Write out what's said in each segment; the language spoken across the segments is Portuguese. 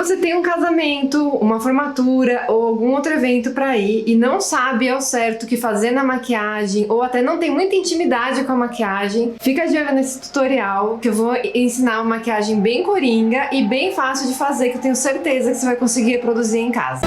você tem um casamento, uma formatura ou algum outro evento pra ir e não sabe ao certo o que fazer na maquiagem ou até não tem muita intimidade com a maquiagem, fica de olho nesse tutorial que eu vou ensinar uma maquiagem bem coringa e bem fácil de fazer, que eu tenho certeza que você vai conseguir reproduzir em casa.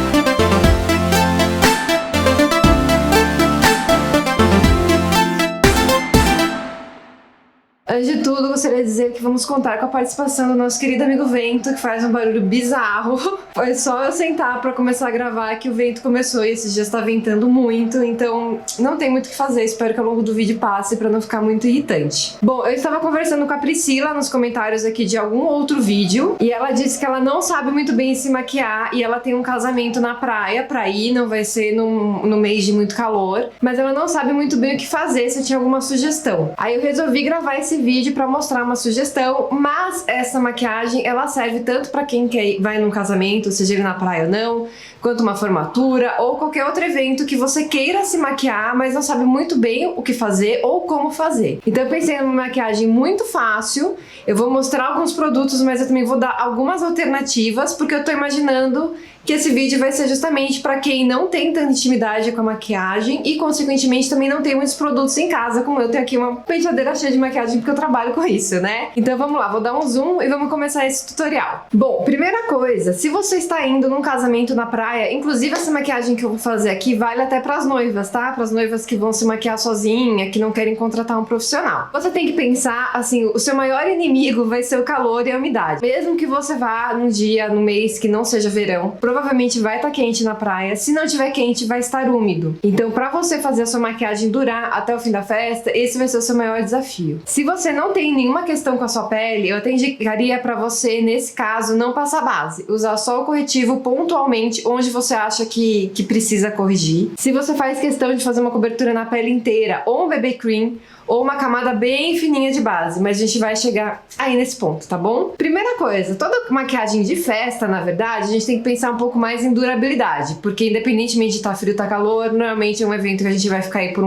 Antes de tudo, gostaria de dizer que vamos contar com a participação do nosso querido amigo Vento, que faz um barulho bizarro. Foi só eu sentar pra começar a gravar que o vento começou e esses dias tá ventando muito, então não tem muito o que fazer. Espero que ao longo do vídeo passe pra não ficar muito irritante. Bom, eu estava conversando com a Priscila nos comentários aqui de algum outro vídeo e ela disse que ela não sabe muito bem se maquiar e ela tem um casamento na praia pra ir, não vai ser no mês de muito calor, mas ela não sabe muito bem o que fazer, se tinha alguma sugestão. Aí eu resolvi gravar esse vídeo para mostrar uma sugestão, mas essa maquiagem ela serve tanto para quem vai num casamento, seja ele na praia ou não, quanto uma formatura ou qualquer outro evento que você queira se maquiar, mas não sabe muito bem o que fazer ou como fazer. Então eu pensei numa maquiagem muito fácil, eu vou mostrar alguns produtos, mas eu também vou dar algumas alternativas, porque eu tô imaginando que esse vídeo vai ser justamente para quem não tem tanta intimidade com a maquiagem e, consequentemente, também não tem muitos produtos em casa, como eu tenho aqui uma penteadeira cheia de maquiagem porque eu trabalho com isso, né? Então vamos lá, vou dar um zoom e vamos começar esse tutorial. Bom, primeira coisa, se você está indo num casamento na praia, inclusive essa maquiagem que eu vou fazer aqui vale até para as noivas, tá? Para as noivas que vão se maquiar sozinha, que não querem contratar um profissional. Você tem que pensar, assim, o seu maior inimigo vai ser o calor e a umidade. Mesmo que você vá num dia, no mês que não seja verão, provavelmente vai estar quente na praia. Se não tiver quente, vai estar úmido. Então, para você fazer a sua maquiagem durar até o fim da festa, esse vai ser o seu maior desafio. Se você não tem nenhuma questão com a sua pele, eu até indicaria para você, nesse caso, não passar base. Usar só o corretivo pontualmente onde você acha que precisa corrigir. Se você faz questão de fazer uma cobertura na pele inteira, ou um BB cream, ou uma camada bem fininha de base, mas a gente vai chegar aí nesse ponto, tá bom? Primeira coisa, toda maquiagem de festa, na verdade, a gente tem que pensar um pouco mais em durabilidade, porque independentemente de estar frio ou estar calor, normalmente é um evento que a gente vai ficar aí por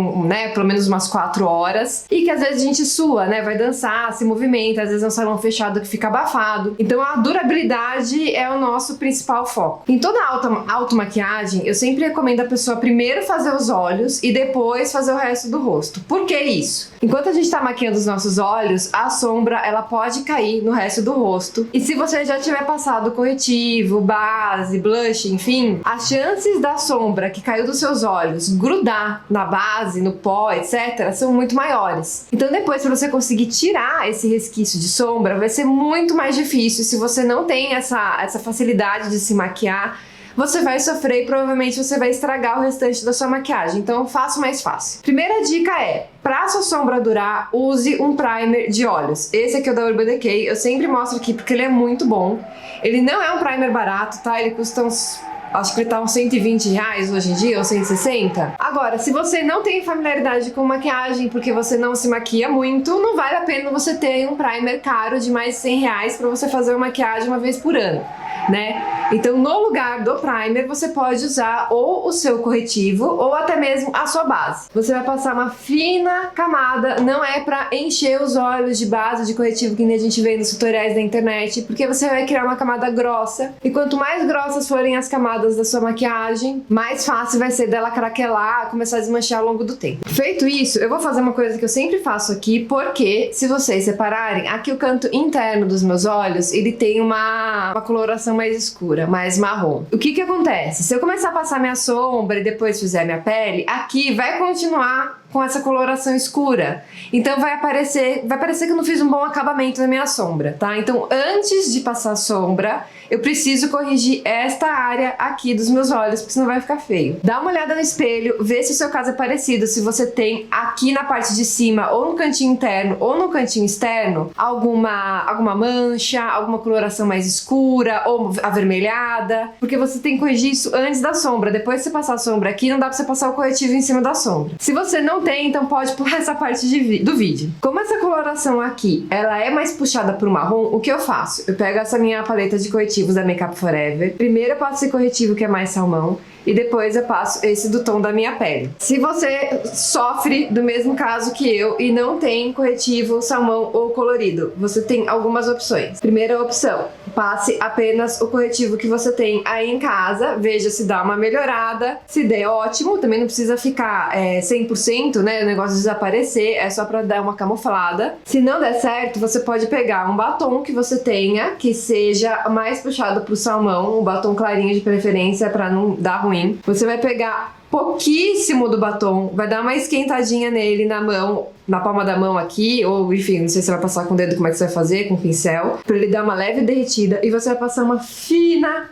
pelo menos umas 4 horas, e que às vezes a gente sua, né, vai dançar, se movimenta, às vezes é um salão fechado que fica abafado, então a durabilidade é o nosso principal foco. Em toda automaquiagem, eu sempre recomendo a pessoa primeiro fazer os olhos e depois fazer o resto do rosto. Por que isso? Enquanto a gente tá maquiando os nossos olhos, a sombra ela pode cair no resto do rosto. E se você já tiver passado corretivo, base, blush, enfim, as chances da sombra que caiu dos seus olhos grudar na base, no pó, etc., são muito maiores. Então depois, para você conseguir tirar esse resquício de sombra, vai ser muito mais difícil. Se você não tem essa facilidade de se maquiar, você vai sofrer e provavelmente você vai estragar o restante da sua maquiagem. Então faça o mais fácil. Primeira dica é, pra sua sombra durar, use um primer de olhos. Esse aqui é o da Urban Decay, eu sempre mostro aqui porque ele é muito bom. Ele não é um primer barato, tá? Ele custa uns... acho que ele tá uns R$120 hoje em dia, ou 160. Agora, se você não tem familiaridade com maquiagem, porque você não se maquia muito, não vale a pena você ter um primer caro de mais de R$100 pra você fazer uma maquiagem uma vez por ano, né? Então, no lugar do primer, você pode usar ou o seu corretivo ou até mesmo a sua base. Você vai passar uma fina camada, não é pra encher os olhos de base, de corretivo, que nem a gente vê nos tutoriais da internet, porque você vai criar uma camada grossa. E quanto mais grossas forem as camadas da sua maquiagem, mais fácil vai ser dela craquelar, começar a desmanchar ao longo do tempo. Feito isso, eu vou fazer uma coisa que eu sempre faço aqui, porque se vocês separarem, aqui o canto interno dos meus olhos, ele tem uma coloração mais escura, mais marrom. O que acontece? Se eu começar a passar minha sombra e depois fizer minha pele, aqui vai continuar com essa coloração escura. Então vai parecer que eu não fiz um bom acabamento na minha sombra, tá? Então antes de passar a sombra, eu preciso corrigir esta área aqui dos meus olhos, porque senão vai ficar feio. Dá uma olhada no espelho, vê se o seu caso é parecido, se você tem aqui na parte de cima, ou no cantinho interno, ou no cantinho externo, alguma mancha, alguma coloração mais escura, ou avermelhada, porque você tem que corrigir isso antes da sombra. Depois que você passar a sombra aqui, não dá pra você passar o corretivo em cima da sombra. Se você não tem, então pode pular essa parte do vídeo. Como essa coloração aqui, ela é mais puxada pro marrom, o que eu faço? Eu pego essa minha paleta de corretivos da Makeup Forever. Primeiro eu passo esse corretivo que é mais salmão. e depois eu passo esse do tom da minha pele. Se você sofre do mesmo caso que eu e não tem corretivo salmão ou colorido, você tem algumas opções. Primeira opção, passe apenas o corretivo que você tem aí em casa, veja se dá uma melhorada, se der ótimo, também não precisa ficar 100%, né, o negócio desaparecer, é só pra dar uma camuflada. Se não der certo, você pode pegar um batom que você tenha, que seja mais puxado pro salmão, um batom clarinho de preferência pra não dar ruim. Você vai pegar pouquíssimo do batom, vai dar uma esquentadinha nele na mão, na palma da mão aqui, ou enfim, não sei se você vai passar com o dedo, como é que você vai fazer, com o pincel, pra ele dar uma leve derretida, e você vai passar uma fina,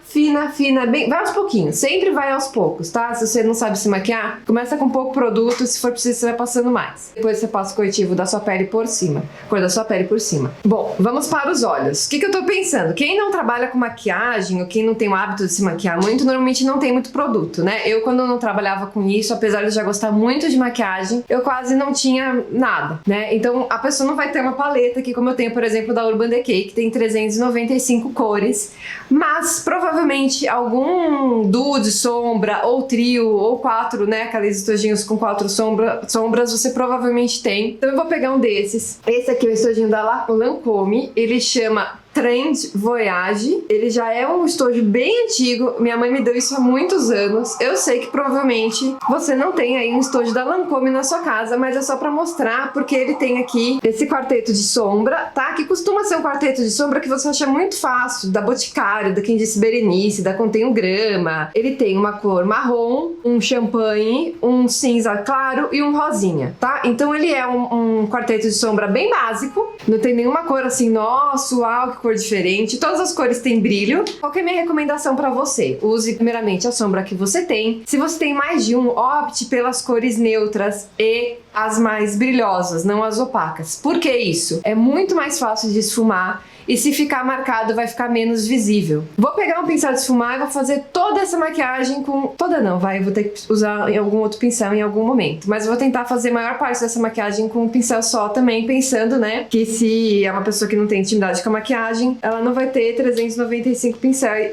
bem, vai aos pouquinhos, sempre vai aos poucos, tá? Se você não sabe se maquiar, começa com pouco produto, se for preciso você vai passando mais. Depois você passa o corretivo da sua pele por cima, cor da sua pele por cima. Bom, vamos para os olhos. O que eu tô pensando? Quem não trabalha com maquiagem, ou quem não tem o hábito de se maquiar muito, normalmente não tem muito produto, né? Eu, quando não trabalhava com isso, apesar de eu já gostar muito de maquiagem, eu quase não tinha nada, né? Então a pessoa não vai ter uma paleta aqui, como eu tenho, por exemplo, da Urban Decay, que tem 395 cores, mas provavelmente algum duo de sombra, ou trio, ou 4, né? Aqueles estojinhos com 4 sombras, você provavelmente tem. Então eu vou pegar um desses. Esse aqui é o estojinho da Lancôme, ele chama Trend Voyage, ele já é um estojo bem antigo, minha mãe me deu isso há muitos anos. Eu sei que provavelmente você não tem aí um estojo da Lancôme na sua casa, mas é só pra mostrar, porque ele tem aqui esse quarteto de sombra, tá? Que costuma ser um quarteto de sombra que você acha muito fácil, da Boticário, da Quem Disse Berenice, da Contém um Grama. Ele tem uma cor marrom, um champanhe, um cinza claro e um rosinha, tá? Então ele é um quarteto de sombra bem básico, não tem nenhuma cor assim, nossa, uau, que cor diferente, todas as cores têm brilho. Qual que é a minha recomendação pra você? Use primeiramente a sombra que você tem. Se você tem mais de um, opte pelas cores neutras e as mais brilhosas, não as opacas. Por que isso? É muito mais fácil de esfumar e se ficar marcado vai ficar menos visível. Vou pegar um pincel de esfumar e vou fazer toda essa maquiagem com... Toda não, vai, eu vou ter que usar em algum outro pincel em algum momento. Mas eu vou tentar fazer a maior parte dessa maquiagem com um pincel só também, pensando, né, que se é uma pessoa que não tem intimidade com a maquiagem, ela não vai ter 395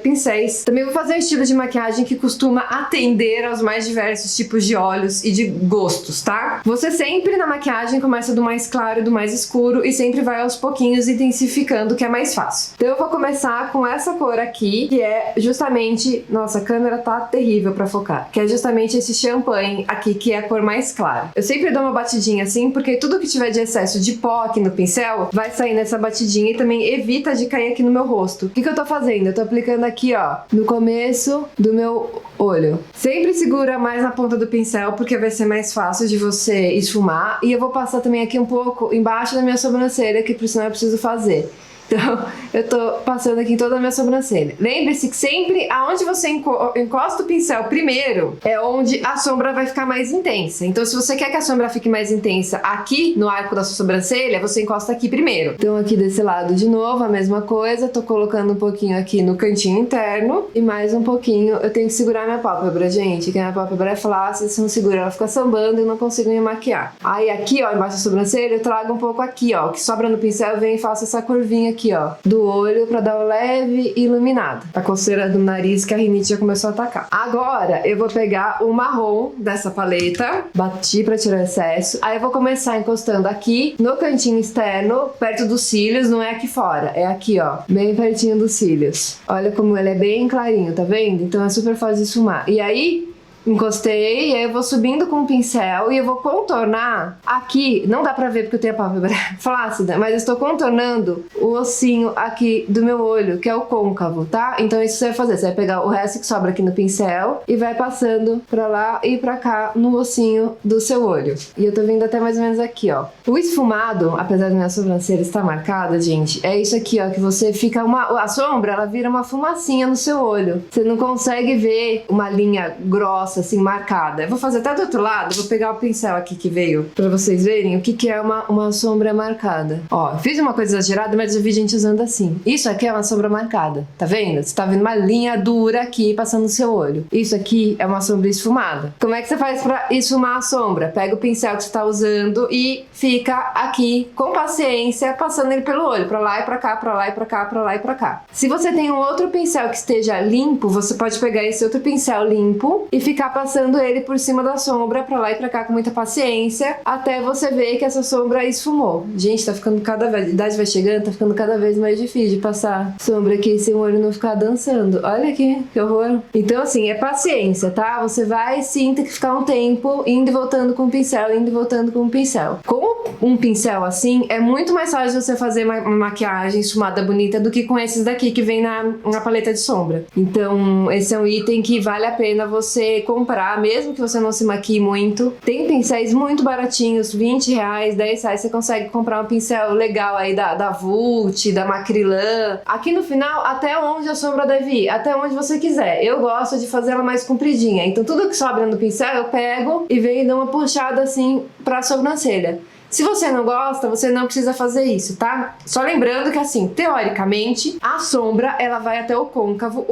pincéis. Também vou fazer um estilo de maquiagem que costuma atender aos mais diversos tipos de olhos e de gostos, tá? Você sempre na maquiagem começa do mais claro e do mais escuro e sempre vai aos pouquinhos intensificando, que é mais fácil. Então eu vou começar com essa cor aqui, que é justamente... Nossa, a câmera tá terrível pra focar. Que é justamente esse champanhe aqui, que é a cor mais clara. Eu sempre dou uma batidinha assim, porque tudo que tiver de excesso de pó aqui no pincel vai sair nessa batidinha e também evita de cair aqui no meu rosto. O que eu tô fazendo? Eu tô aplicando aqui, ó, no começo do meu olho. Sempre segura mais na ponta do pincel, porque vai ser mais fácil de você esfumar. E eu vou passar também aqui um pouco embaixo da minha sobrancelha, que por sinal eu preciso fazer. Então, eu tô passando aqui em toda a minha sobrancelha. Lembre-se que sempre aonde você encosta o pincel primeiro é onde a sombra vai ficar mais intensa. Então, se você quer que a sombra fique mais intensa aqui no arco da sua sobrancelha, você encosta aqui primeiro. Então, aqui desse lado de novo, a mesma coisa. Tô colocando um pouquinho aqui no cantinho interno e mais um pouquinho. Eu tenho que segurar minha pálpebra, gente, que a minha pálpebra é flácida, se não segura ela fica sambando e eu não consigo me maquiar. Aí aqui, ó, embaixo da sobrancelha, eu trago um pouco aqui, ó, o que sobra no pincel, eu venho e faço essa curvinha aqui, ó, do olho pra dar uma leve iluminada. A coceira do nariz que a rinite já começou a atacar. Agora eu vou pegar o marrom dessa paleta, bati pra tirar o excesso. Aí eu vou começar encostando aqui no cantinho externo, perto dos cílios, não é aqui fora, é aqui, ó, bem pertinho dos cílios. Olha como ele é bem clarinho, tá vendo? Então é super fácil de esfumar. E aí encostei, e aí eu vou subindo com o pincel e eu vou contornar aqui, não dá pra ver porque eu tenho a pálpebra flácida, mas eu estou contornando o ossinho aqui do meu olho, que é o côncavo, tá? Então isso você vai fazer, você vai pegar o resto que sobra aqui no pincel e vai passando pra lá e pra cá no ossinho do seu olho. E eu tô vindo até mais ou menos aqui, ó. O esfumado, apesar da minha sobrancelha estar marcada, gente, é isso aqui, ó, que você fica a sombra, ela vira uma fumacinha no seu olho. Você não consegue ver uma linha grossa grossa, assim, marcada. Eu vou fazer até do outro lado, vou pegar o pincel aqui que veio pra vocês verem o que é uma sombra marcada. Ó, fiz uma coisa exagerada, mas eu vi gente usando assim. Isso aqui é uma sombra marcada, tá vendo? Você tá vendo uma linha dura aqui passando no seu olho. Isso aqui é uma sombra esfumada. Como é que você faz pra esfumar a sombra? Pega o pincel que você tá usando e fica aqui, com paciência, passando ele pelo olho, pra lá e pra cá, pra lá e pra cá, pra lá e pra cá. Se você tem um outro pincel que esteja limpo, você pode pegar esse outro pincel limpo e ficar passando ele por cima da sombra, pra lá e pra cá, com muita paciência, até você ver que essa sombra esfumou. Gente, tá ficando cada vez, a idade vai chegando, tá ficando cada vez mais difícil de passar sombra aqui sem o olho não ficar dançando. Olha aqui, que horror. Então, assim, é paciência, tá? Você vai sim ter que ficar um tempo indo e voltando com o pincel, indo e voltando com o pincel. Com um pincel assim, é muito mais fácil você fazer uma maquiagem esfumada bonita do que com esses daqui que vem na paleta de sombra. Então, esse é um item que vale a pena você comprar, mesmo que você não se maquie muito. Tem pincéis muito baratinhos, R$20, R$10, você consegue comprar um pincel legal aí da Vult, da Macrylan. Aqui no final, até onde a sombra deve ir, até onde você quiser. Eu gosto de fazer ela mais compridinha, então tudo que sobra no pincel eu pego e venho e dou uma puxada assim pra sobrancelha. Se você não gosta, você não precisa fazer isso, tá? Só lembrando que, assim, teoricamente, a sombra, ela vai até o côncavo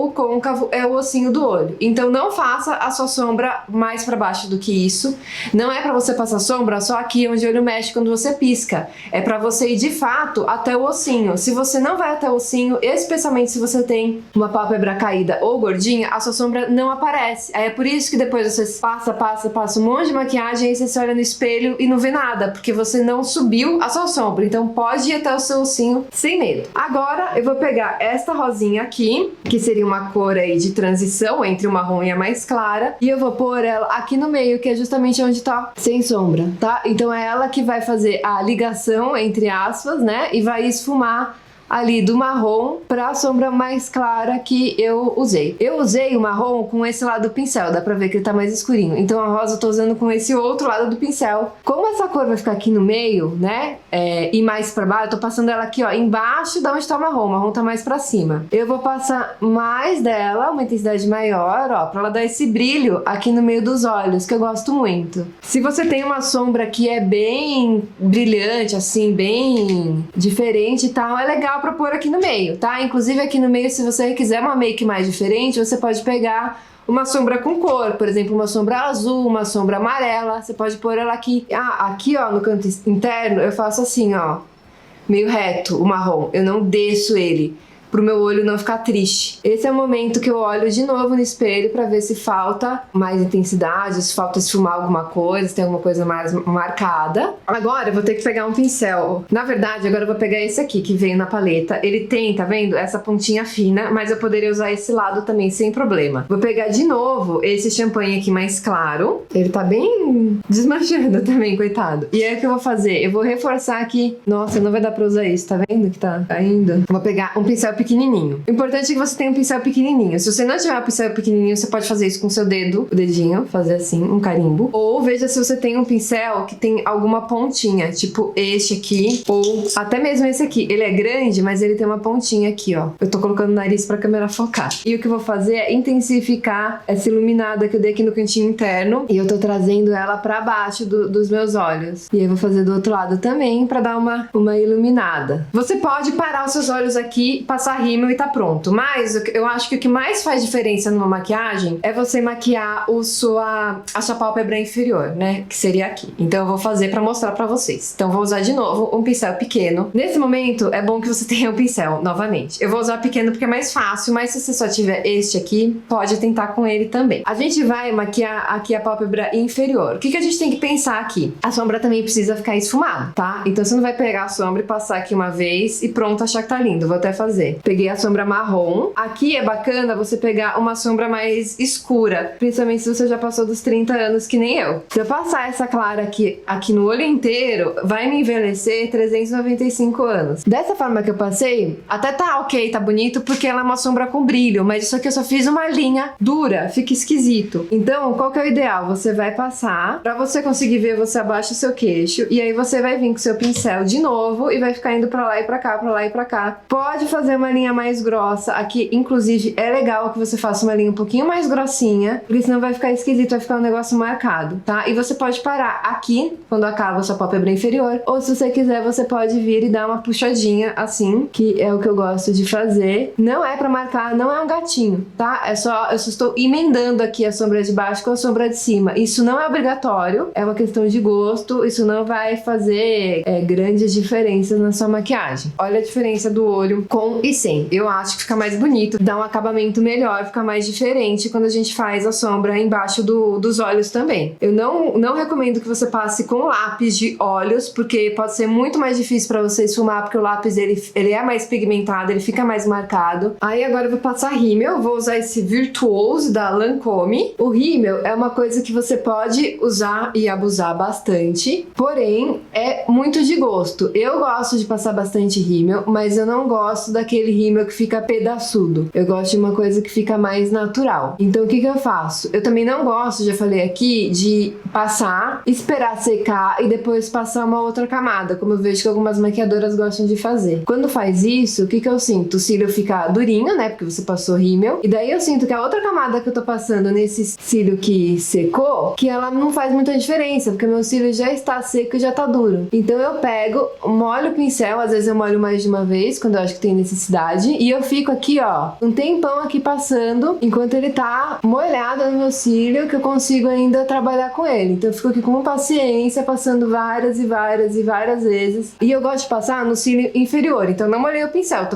é o ossinho do olho. Então, não faça a sua sombra mais pra baixo do que isso. Não é pra você passar sombra só aqui onde o olho mexe quando você pisca. É pra você ir, de fato, até o ossinho. Se você não vai até o ossinho, especialmente se você tem uma pálpebra caída ou gordinha, a sua sombra não aparece. Aí é por isso que depois você passa um monte de maquiagem e você se olha no espelho e não vê nada, porque você não subiu a sua sombra, então pode ir até o seu ossinho sem medo. Agora eu vou pegar esta rosinha aqui, que seria uma cor aí de transição entre o marrom e a mais clara, e eu vou pôr ela aqui no meio, que é justamente onde tá sem sombra, tá? Então é ela que vai fazer a ligação, entre aspas, né? E vai esfumar ali do marrom para a sombra mais clara que eu usei. Eu usei o marrom com esse lado do pincel, dá pra ver que ele tá mais escurinho. Então a rosa eu tô usando com esse outro lado do pincel. Como essa cor vai ficar aqui no meio, né, e mais pra baixo, eu tô passando ela aqui, ó, embaixo da onde tá o marrom tá mais pra cima. Eu vou passar mais dela, uma intensidade maior, ó, pra ela dar esse brilho aqui no meio dos olhos, que eu gosto muito. Se você tem uma sombra que é bem brilhante, assim, bem diferente e tal, é legal pra pôr aqui no meio, tá? Inclusive aqui no meio, se você quiser uma make mais diferente, você pode pegar uma sombra com cor, por exemplo, uma sombra azul, uma sombra amarela, você pode pôr ela aqui. Ah, aqui, ó, no canto interno, eu faço assim, ó, meio reto, o marrom, eu não desço ele, pro meu olho não ficar triste. Esse é o momento que eu olho de novo no espelho pra ver se falta mais intensidade, se falta esfumar alguma coisa, se tem alguma coisa mais marcada. Agora eu vou ter que pegar um pincel. Na verdade, agora eu vou pegar esse aqui que veio na paleta. Ele tem, tá vendo? Essa pontinha fina, mas eu poderia usar esse lado também sem problema. Vou pegar de novo esse champanhe aqui mais claro. Ele tá bem desmanchando também, coitado. E aí o que eu vou fazer? Eu vou reforçar aqui. Nossa, não vai dar pra usar isso, tá vendo que tá caindo? Vou pegar um pincel pequenininho. O importante é que você tenha um pincel pequenininho. Se você não tiver um pincel pequenininho, você pode fazer isso com o seu dedo, o dedinho, fazer assim, um carimbo. Ou veja se você tem um pincel que tem alguma pontinha, tipo este aqui, ou até mesmo esse aqui. Ele é grande, mas ele tem uma pontinha aqui, ó. Eu tô colocando o nariz pra câmera focar. E o que eu vou fazer é intensificar essa iluminada que eu dei aqui no cantinho interno, e eu tô trazendo ela pra baixo dos meus olhos. E aí eu vou fazer do outro lado também, pra dar uma iluminada. Você pode parar os seus olhos aqui, passar rímel e tá pronto. Mas eu acho que o que mais faz diferença numa maquiagem é você maquiar a sua pálpebra inferior, né? Que seria aqui. Então eu vou fazer pra mostrar pra vocês. Então eu vou usar de novo um pincel pequeno. Nesse momento é bom que você tenha um pincel novamente. Eu vou usar pequeno porque é mais fácil, mas se você só tiver este aqui, pode tentar com ele também. A gente vai maquiar aqui a pálpebra inferior. O que a gente tem que pensar aqui? A sombra também precisa ficar esfumada, tá? Então você não vai pegar a sombra e passar aqui uma vez e pronto, achar que tá lindo. Vou até fazer. Peguei a sombra marrom. Aqui é bacana você pegar uma sombra mais escura, principalmente se você já passou dos 30 anos, que nem eu. Se eu passar essa clara aqui no olho inteiro, vai me envelhecer 395 anos. Dessa forma que eu passei, até tá ok, tá bonito, porque ela é uma sombra com brilho, mas isso aqui eu só fiz uma linha dura, fica esquisito. Então, qual que é o ideal? Você vai passar, pra você conseguir ver, você abaixa o seu queixo, e aí você vai vir com o seu pincel de novo, e vai ficar indo pra lá e pra cá, pra lá e pra cá. Pode fazer uma uma linha mais grossa. Aqui, inclusive, é legal que você faça uma linha um pouquinho mais grossinha, porque senão vai ficar esquisito, vai ficar um negócio marcado, tá? E você pode parar aqui, quando acaba a sua pálpebra inferior, ou se você quiser, você pode vir e dar uma puxadinha assim, que é o que eu gosto de fazer. Não é pra marcar, não é um gatinho, tá? Eu só estou emendando aqui a sombra de baixo com a sombra de cima. Isso não é obrigatório, é uma questão de gosto, isso não vai fazer grandes diferenças na sua maquiagem. Olha a diferença do olho com e sem. Eu acho que fica mais bonito, dá um acabamento melhor, fica mais diferente quando a gente faz a sombra embaixo dos olhos também. Eu não recomendo que você passe com lápis de olhos, porque pode ser muito mais difícil pra você esfumar, porque o lápis ele é mais pigmentado, ele fica mais marcado. Aí agora eu vou passar rímel, vou usar esse Virtuose da Lancôme. O rímel é uma coisa que você pode usar e abusar bastante, porém é muito de gosto. Eu gosto de passar bastante rímel, mas eu não gosto daquele rímel que fica pedaçudo. Eu gosto de uma coisa que fica mais natural. Então o que eu faço? Eu também não gosto, já falei aqui, de passar, esperar secar e depois passar uma outra camada, como eu vejo que algumas maquiadoras gostam de fazer. Quando faz isso, o que eu sinto? O cílio fica durinho, né? Porque você passou rímel. E daí eu sinto que a outra camada que eu tô passando nesse cílio que secou, que ela não faz muita diferença, porque meu cílio já está seco e já tá duro. Então eu pego, molho o pincel, às vezes eu molho mais de uma vez, quando eu acho que tem necessidade, e eu fico aqui, ó, um tempão aqui passando, enquanto ele tá molhado no meu cílio, que eu consigo ainda trabalhar com ele. Então eu fico aqui com paciência, passando várias e várias e várias vezes. E eu gosto de passar no cílio inferior, então não molhei o pincel,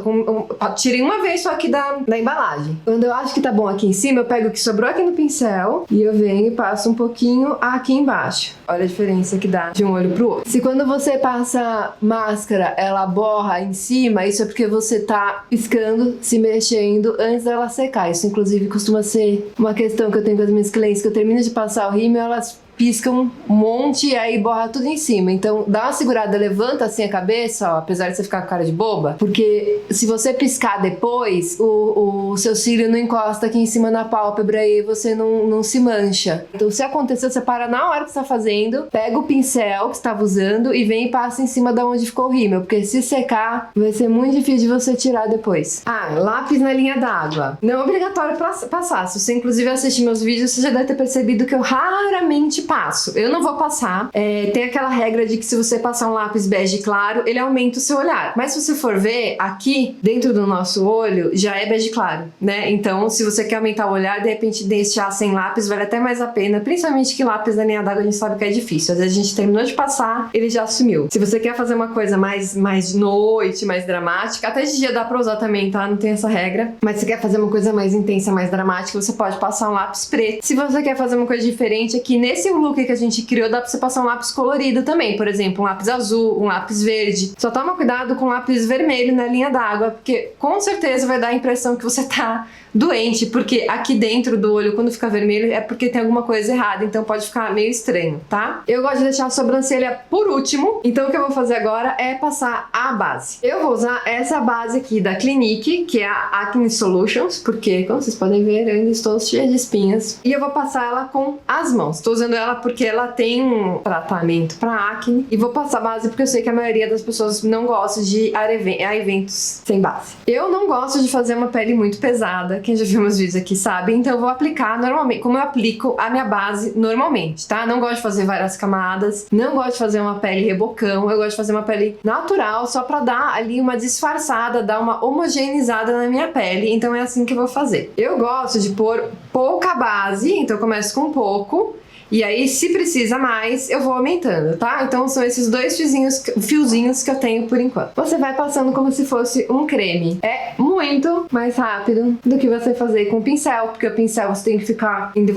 tirei uma vez só aqui da embalagem. Quando eu acho que tá bom aqui em cima, eu pego o que sobrou aqui no pincel e eu venho e passo um pouquinho aqui embaixo. Olha a diferença que dá de um olho pro outro. Se quando você passa máscara, ela borra em cima, isso é porque você tá piscando, se mexendo antes dela secar. Isso inclusive costuma ser uma questão que eu tenho com as minhas clientes, que eu termino de passar o rímel, elas piscam um monte e aí borra tudo em cima. Então dá uma segurada, levanta assim a cabeça, ó, apesar de você ficar com cara de boba, porque se você piscar depois, o seu cílio não encosta aqui em cima na pálpebra e você não se mancha. Então se acontecer, você para na hora que você tá fazendo, pega o pincel que você estava usando e vem e passa em cima da onde ficou o rímel, porque se secar, vai ser muito difícil de você tirar depois. Ah, lápis na linha d'água. Não é obrigatório passar. Se você inclusive assistir meus vídeos, você já deve ter percebido que eu raramente passo. Eu não vou passar. Tem aquela regra de que se você passar um lápis bege claro, ele aumenta o seu olhar. Mas se você for ver, aqui dentro do nosso olho já é bege claro, né? Então, se você quer aumentar o olhar, de repente deixar sem lápis vale até mais a pena. Principalmente que lápis na linha d'água a gente sabe que é difícil. Às vezes a gente terminou de passar, ele já sumiu. Se você quer fazer uma coisa mais de noite, mais dramática, até de dia dá pra usar também, tá? Não tem essa regra. Mas se quer fazer uma coisa mais intensa, mais dramática, você pode passar um lápis preto. Se você quer fazer uma coisa diferente, aqui nesse look que a gente criou, dá pra você passar um lápis colorido também, por exemplo, um lápis azul, um lápis verde. Só toma cuidado com o lápis vermelho na linha d'água, porque com certeza vai dar a impressão que você tá doente, porque aqui dentro do olho, quando fica vermelho, é porque tem alguma coisa errada, então pode ficar meio estranho, tá? Eu gosto de deixar a sobrancelha por último, então o que eu vou fazer agora é passar a base. Eu vou usar essa base aqui da Clinique, que é a Acne Solutions, porque, como vocês podem ver, eu ainda estou cheia de espinhas, e eu vou passar ela com as mãos. Estou usando ela porque ela tem um tratamento para acne, e vou passar a base porque eu sei que a maioria das pessoas não gosta de ir a eventos sem base. Eu não gosto de fazer uma pele muito pesada, quem já viu meus vídeos aqui sabe, então eu vou aplicar normalmente, como eu aplico a minha base normalmente, tá? Não gosto de fazer várias camadas, não gosto de fazer uma pele rebocão, eu gosto de fazer uma pele natural, só pra dar ali uma disfarçada, dar uma homogeneizada na minha pele, então é assim que eu vou fazer. Eu gosto de pôr pouca base, então eu começo com pouco, e aí, se precisa mais, eu vou aumentando, tá? Então são esses dois fiozinhos que eu tenho por enquanto. Você vai passando como se fosse um creme. É muito mais rápido do que você fazer com o pincel, porque o pincel você tem que ficar indo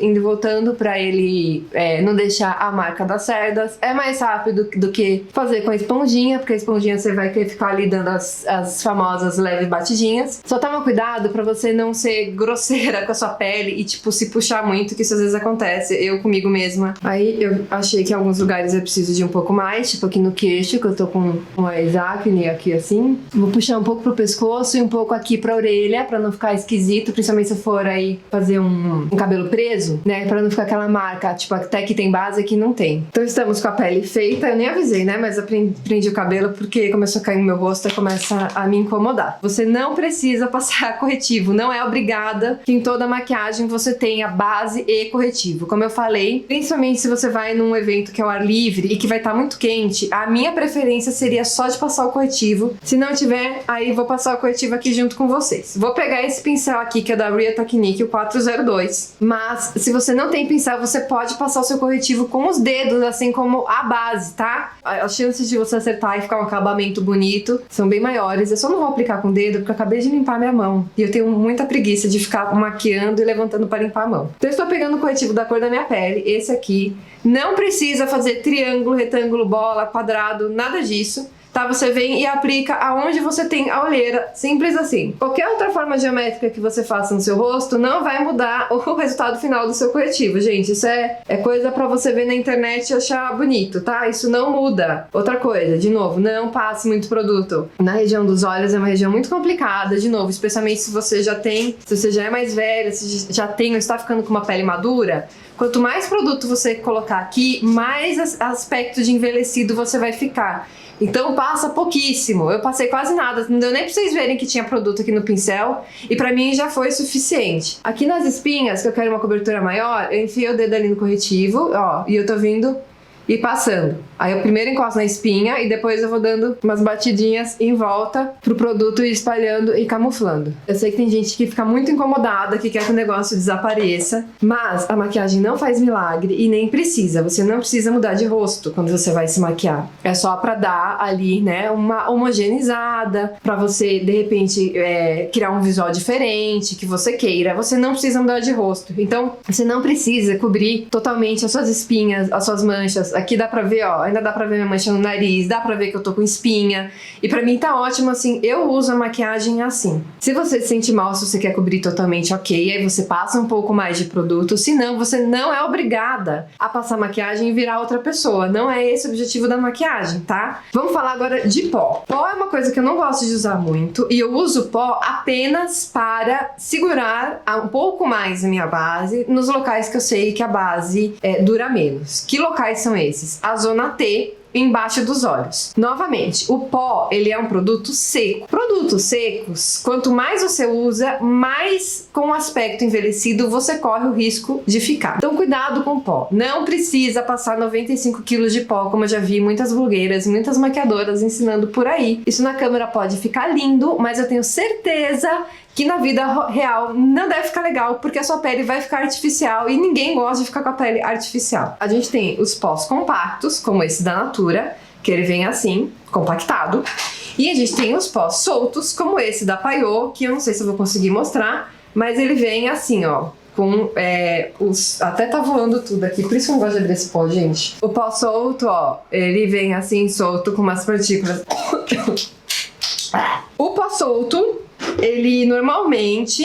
e voltando pra ele não deixar a marca das cerdas. É mais rápido do que fazer com a esponjinha, porque a esponjinha você vai querer ficar ali dando as famosas leves batidinhas. Só toma cuidado pra você não ser grosseira com a sua pele e, tipo, se puxar muito, que isso às vezes acontece. eu comigo mesma. Aí eu achei que em alguns lugares eu preciso de um pouco mais, tipo aqui no queixo, que eu tô com uma acne aqui assim. Vou puxar um pouco pro pescoço e um pouco aqui pra orelha, pra não ficar esquisito, principalmente se eu for aí fazer um cabelo preso, né? Pra não ficar aquela marca, tipo, até que tem base, aqui não tem. Então estamos com a pele feita, eu nem avisei, né? Mas eu prendi o cabelo porque começou a cair no meu rosto e começa a me incomodar. Você não precisa passar corretivo, não é obrigada que em toda maquiagem você tenha base e corretivo. Como eu falei, principalmente se você vai num evento que é ao ar livre e que vai estar muito quente, a minha preferência seria só de passar o corretivo. Se não tiver, aí vou passar o corretivo aqui junto com vocês. Vou pegar esse pincel aqui, que é da Real Technique, o 402. Mas, se você não tem pincel, você pode passar o seu corretivo com os dedos, assim como a base, tá? As chances de você acertar e ficar um acabamento bonito são bem maiores. Eu só não vou aplicar com o dedo, porque eu acabei de limpar minha mão. E eu tenho muita preguiça de ficar maquiando e levantando para limpar a mão. Então, eu estou pegando o corretivo da cor da minha pele, esse aqui. Não precisa fazer triângulo, retângulo, bola, quadrado, nada disso. Tá? Você vem e aplica aonde você tem a olheira, simples assim. Qualquer outra forma geométrica que você faça no seu rosto não vai mudar o resultado final do seu corretivo, gente. Isso é coisa pra você ver na internet e achar bonito, tá? Isso não muda. Outra coisa, de novo, não passe muito produto. Na região dos olhos é uma região muito complicada, de novo, especialmente se você já é mais velha, se já tem ou está ficando com uma pele madura. Quanto mais produto você colocar aqui, mais aspecto de envelhecido você vai ficar. Então passa pouquíssimo, eu passei quase nada, não deu nem pra vocês verem que tinha produto aqui no pincel e pra mim já foi suficiente. Aqui nas espinhas, que eu quero uma cobertura maior, eu enfiei o dedo ali no corretivo, ó, e eu tô vindo e passando. Aí eu primeiro encosto na espinha e depois eu vou dando umas batidinhas em volta pro produto ir espalhando e camuflando. Eu sei que tem gente que fica muito incomodada, que quer que o negócio desapareça, mas a maquiagem não faz milagre e nem precisa. Você não precisa mudar de rosto quando você vai se maquiar. É só pra dar ali, né, uma homogeneizada, pra você, de repente, criar um visual diferente, que você queira. Você não precisa mudar de rosto. Então, você não precisa cobrir totalmente as suas espinhas, as suas manchas. Aqui dá pra ver, ó, ainda dá pra ver minha mancha no nariz, dá pra ver que eu tô com espinha. E pra mim tá ótimo assim, eu uso a maquiagem assim. Se você se sente mal, se você quer cobrir totalmente, ok, aí você passa um pouco mais de produto. Se não, você não é obrigada a passar maquiagem e virar outra pessoa. Não é esse o objetivo da maquiagem, tá? Vamos falar agora de pó. Pó é uma coisa que eu não gosto de usar muito e eu uso pó apenas para segurar um pouco mais a minha base nos locais que eu sei que a base dura menos. Que locais são esses? A zona T, embaixo dos olhos. Novamente, o pó, ele é um produto seco. Produtos secos, quanto mais você usa, mais com o aspecto envelhecido você corre o risco de ficar. Então, cuidado com o pó. Não precisa passar 95 kg de pó, como eu já vi muitas blogueiras, muitas maquiadoras ensinando por aí. Isso na câmera pode ficar lindo, mas eu tenho certeza que na vida real não deve ficar legal, porque a sua pele vai ficar artificial e ninguém gosta de ficar com a pele artificial. A gente tem os pós compactos, como esse da Natura, que ele vem assim, compactado. E a gente tem os pós soltos, como esse da Payot, que eu não sei se eu vou conseguir mostrar, mas ele vem assim, ó, com até tá voando tudo aqui, por isso que eu não gosto de abrir esse pó, gente. O pó solto, ó, ele vem assim, solto, com umas partículas. O pó solto, ele normalmente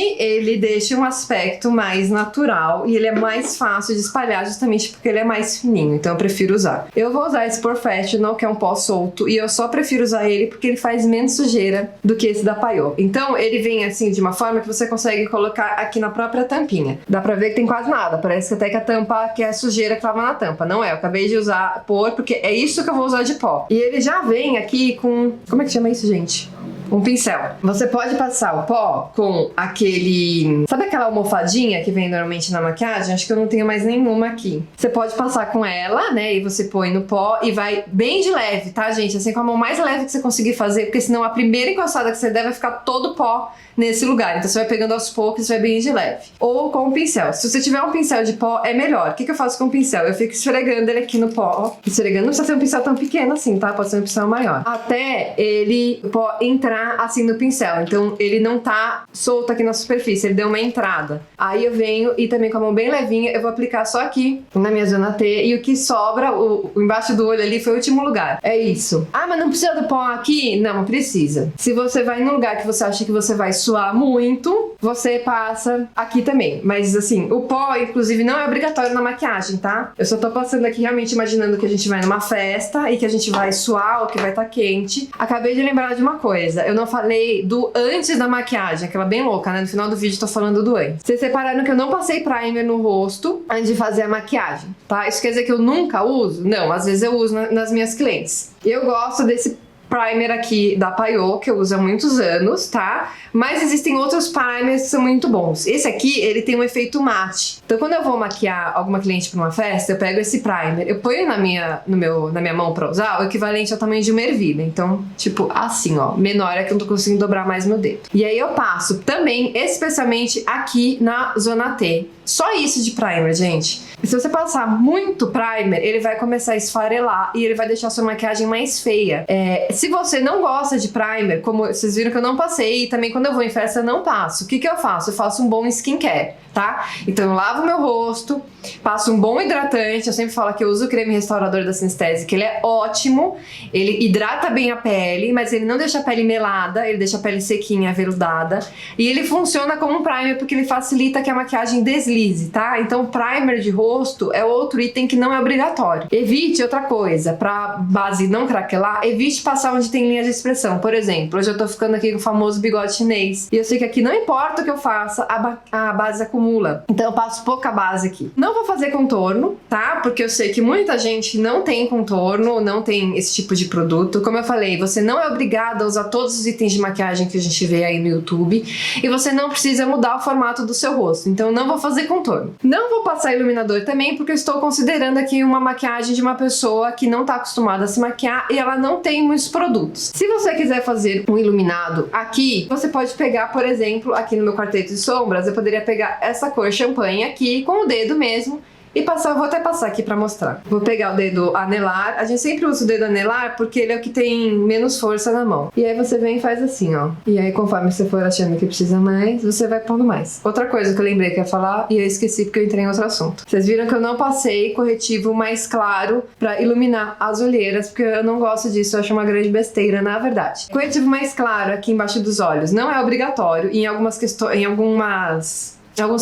deixa um aspecto mais natural e ele é mais fácil de espalhar justamente porque ele é mais fininho, então eu prefiro usar. Eu vou usar esse Professional, que é um pó solto, e eu só prefiro usar ele porque ele faz menos sujeira do que esse da Payot. Então ele vem assim de uma forma que você consegue colocar aqui na própria tampinha. Dá pra ver que tem quase nada, parece até que a tampa, que é a sujeira que tava na tampa. Não é, eu acabei de usar porque é isso que eu vou usar de pó. E ele já vem aqui com... como é que chama isso, gente? Um pincel. Você pode passar o pó com aquele... sabe aquela almofadinha que vem normalmente na maquiagem? Acho que eu não tenho mais nenhuma aqui. Você pode passar com ela, né? E você põe no pó e vai bem de leve, tá, gente? Assim, com a mão mais leve que você conseguir fazer, porque senão a primeira encostada que você der vai ficar todo pó nesse lugar. Então você vai pegando aos poucos e vai bem de leve. Ou com o pincel. Se você tiver um pincel de pó, é melhor. O que eu faço com o pincel? Eu fico esfregando ele aqui no pó. Esfregando, não precisa ser um pincel tão pequeno assim, tá? Pode ser um pincel maior. Até ele, o pó, entrar terminar assim no pincel. Então ele não tá solto aqui na superfície, ele deu uma entrada. Aí eu venho e também com a mão bem levinha, eu vou aplicar só aqui na minha zona T, e o que sobra, o embaixo do olho ali foi o último lugar. É isso. Ah, mas não precisa do pó aqui? Não, precisa. Se você vai num lugar que você acha que você vai suar muito, você passa aqui também. Mas assim, o pó, inclusive, não é obrigatório na maquiagem, tá? Eu só tô passando aqui realmente imaginando que a gente vai numa festa e que a gente vai suar ou que vai estar quente. Acabei de lembrar de uma coisa. Eu não falei do antes da maquiagem, aquela bem louca, né? No final do vídeo tô falando do antes. Vocês repararam que eu não passei primer no rosto antes de fazer a maquiagem, tá? Isso quer dizer que eu nunca uso? Não, às vezes eu uso nas minhas clientes. Eu gosto desse primer aqui da Payot, que eu uso há muitos anos, tá? Mas existem outros primers que são muito bons. Esse aqui, ele tem um efeito mate. Então, quando eu vou maquiar alguma cliente pra uma festa, eu pego esse primer, eu ponho na minha mão pra usar o equivalente ao tamanho de uma ervilha. Então, tipo, assim, ó, menor é que eu não tô conseguindo dobrar mais meu dedo. E aí eu passo também, especialmente aqui na zona T. Só isso de primer, gente. Se você passar muito primer, ele vai começar a esfarelar e ele vai deixar a sua maquiagem mais feia. Se você não gosta de primer, como vocês viram que eu não passei, e também quando eu vou em festa eu não passo, o que eu faço? Eu faço um bom skincare, tá? Então eu lavo meu rosto, passo um bom hidratante. Eu sempre falo que eu uso o creme restaurador da Sinestese, que ele é ótimo, ele hidrata bem a pele, mas ele não deixa a pele melada, ele deixa a pele sequinha, aveludada, e ele funciona como um primer porque ele facilita que a maquiagem deslize, tá? Então primer de rosto é outro item que não é obrigatório. Evite outra coisa, pra base não craquelar, evite passar onde tem linha de expressão. Por exemplo, hoje eu tô ficando aqui com o famoso bigode chinês, e eu sei que aqui não importa o que eu faça, a base acumula. Então eu passo pouca base aqui. Não vou fazer contorno, tá? Porque eu sei que muita gente não tem contorno, não tem esse tipo de produto. Como eu falei, você não é obrigada a usar todos os itens de maquiagem que a gente vê aí no YouTube, e você não precisa mudar o formato do seu rosto. Então eu não vou fazer contorno. Não vou passar iluminador também, porque eu estou considerando aqui uma maquiagem de uma pessoa que não tá acostumada a se maquiar e ela não tem muitos produtos. Se você quiser fazer um iluminado aqui, você pode pegar, por exemplo, aqui no meu quarteto de sombras, eu poderia pegar essa cor champanhe aqui com o dedo mesmo e passar. Eu vou até passar aqui pra mostrar. Vou pegar o dedo anelar. A gente sempre usa o dedo anelar porque ele é o que tem menos força na mão. E aí você vem e faz assim, ó. E aí conforme você for achando que precisa mais, você vai pondo mais. Outra coisa que eu lembrei que ia falar e eu esqueci porque eu entrei em outro assunto. Vocês viram que eu não passei corretivo mais claro pra iluminar as olheiras, porque eu não gosto disso, eu acho uma grande besteira, na verdade. Corretivo mais claro aqui embaixo dos olhos não é obrigatório e em algumas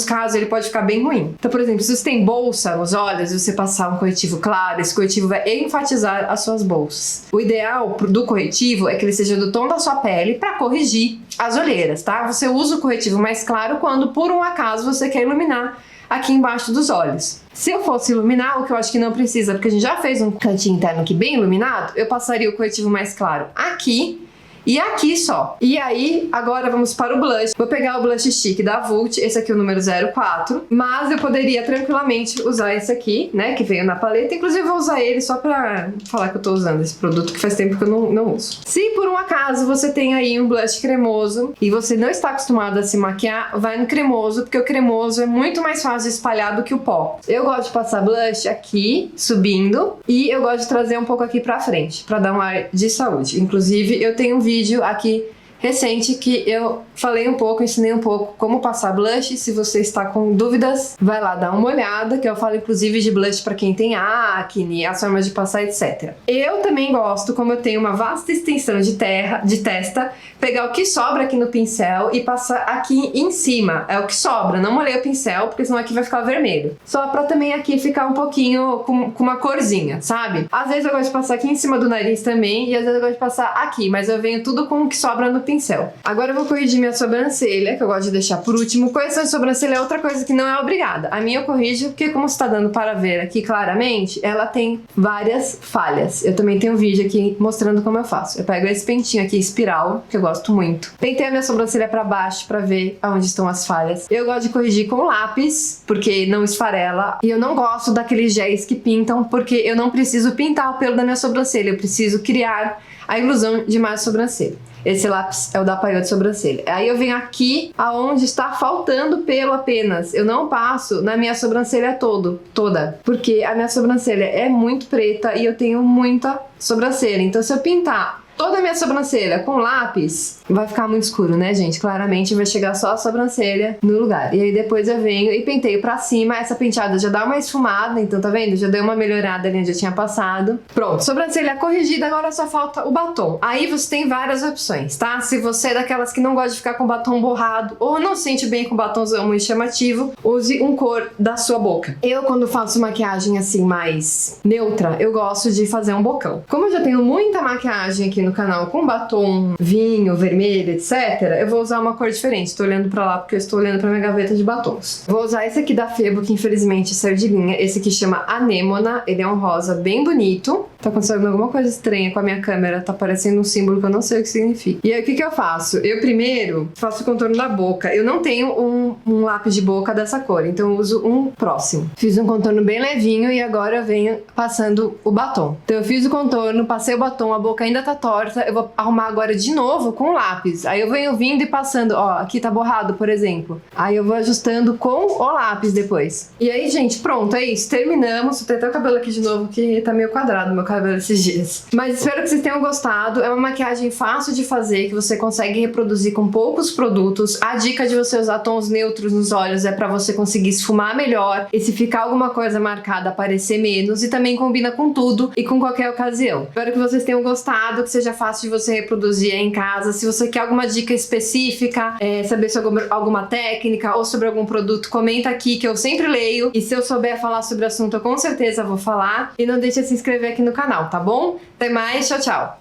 casos ele pode ficar bem ruim. Então, por exemplo, se você tem bolsa nos olhos e você passar um corretivo claro, esse corretivo vai enfatizar as suas bolsas. O ideal do corretivo é que ele seja do tom da sua pele para corrigir as olheiras, tá? Você usa o corretivo mais claro quando, por um acaso, você quer iluminar aqui embaixo dos olhos. Se eu fosse iluminar, o que eu acho que não precisa, porque a gente já fez um cantinho interno aqui bem iluminado, eu passaria o corretivo mais claro aqui e aqui só. E aí, agora vamos para o blush. Vou pegar o blush stick da Vult, esse aqui é o número 04, mas eu poderia tranquilamente usar esse aqui, né, que veio na paleta. Inclusive, eu vou usar ele só pra falar que eu tô usando esse produto, que faz tempo que eu não uso. Se por um acaso você tem aí um blush cremoso e você não está acostumado a se maquiar, vai no cremoso, porque o cremoso é muito mais fácil de espalhar do que o pó. Eu gosto de passar blush aqui, subindo, e eu gosto de trazer um pouco aqui pra frente, pra dar um ar de saúde. Inclusive, eu tenho um vídeo aqui recente que eu falei um pouco, ensinei um pouco como passar blush. Se você está com dúvidas, vai lá dar uma olhada, que eu falo inclusive de blush para quem tem acne, as formas de passar, etc. Eu também gosto, como eu tenho uma vasta extensão de testa, pegar o que sobra aqui no pincel e passar aqui em cima. É o que sobra, não molhei o pincel, porque senão aqui vai ficar vermelho. Só pra também aqui ficar um pouquinho com uma corzinha, sabe? Às vezes eu gosto de passar aqui em cima do nariz também, e às vezes eu gosto de passar aqui, mas eu venho tudo com o que sobra no pincel. Agora eu vou corrigir minha sobrancelha, que eu gosto de deixar por último. Correção de sobrancelha é outra coisa que não é obrigada. A minha eu corrijo porque, como está dando para ver aqui claramente, ela tem várias falhas. Eu também tenho um vídeo aqui mostrando como eu faço. Eu pego esse pentinho aqui, espiral, que eu gosto muito. Pentei a minha sobrancelha para baixo para ver aonde estão as falhas. Eu gosto de corrigir com lápis, porque não esfarela. E eu não gosto daqueles géis que pintam, porque eu não preciso pintar o pelo da minha sobrancelha. Eu preciso criar a ilusão de mais sobrancelha. Esse lápis é o da Payot de sobrancelha. Aí eu venho aqui aonde está faltando pelo apenas. Eu não passo na minha sobrancelha toda. Porque a minha sobrancelha é muito preta e eu tenho muita sobrancelha. Então se eu pintar toda a minha sobrancelha com lápis, vai ficar muito escuro, né, gente? Claramente vai chegar só a sobrancelha no lugar. E aí depois eu venho e penteio pra cima. Essa penteada já dá uma esfumada, então tá vendo? Já deu uma melhorada ali onde eu tinha passado. Pronto, sobrancelha corrigida, agora só falta o batom. Aí você tem várias opções, tá? Se você é daquelas que não gosta de ficar com batom borrado ou não se sente bem com batomzão muito chamativo, use um cor da sua boca. Eu, quando faço maquiagem assim mais neutra, eu gosto de fazer um bocão. Como eu já tenho muita maquiagem aqui no canal com batom, vinho, vermelho, etc., eu vou usar uma cor diferente. Tô olhando pra lá porque eu estou olhando pra minha gaveta de batons. Vou usar esse aqui da Febo, que infelizmente saiu de linha. Esse aqui chama Anêmona. Ele é um rosa bem bonito. Tá acontecendo alguma coisa estranha com a minha câmera. Tá parecendo um símbolo que eu não sei o que significa. E aí, o que eu faço? Eu primeiro faço o contorno da boca. Eu não tenho um lápis de boca dessa cor, então eu uso um próximo. Fiz um contorno bem levinho e agora eu venho passando o batom. Então eu fiz o contorno, passei o batom, a boca ainda tá torta. Eu vou arrumar agora de novo com o lápis. Aí eu venho vindo e passando, ó, aqui tá borrado, por exemplo. Aí eu vou ajustando com o lápis depois. E aí, gente, pronto, é isso. Terminamos. Vou ter até o cabelo aqui de novo, que tá meio quadrado meu cabelo esses dias. Mas espero que vocês tenham gostado. É uma maquiagem fácil de fazer, que você consegue reproduzir com poucos produtos. A dica de você usar tons neutros nos olhos é pra você conseguir esfumar melhor e se ficar alguma coisa marcada, aparecer menos. E também combina com tudo e com qualquer ocasião. Espero que vocês tenham gostado, que seja fácil de você reproduzir aí em casa. Se você quer alguma dica específica, saber sobre alguma técnica ou sobre algum produto, comenta aqui que eu sempre leio. E se eu souber falar sobre o assunto, eu com certeza vou falar. E não deixe de se inscrever aqui no canal, tá bom? Até mais, tchau, tchau!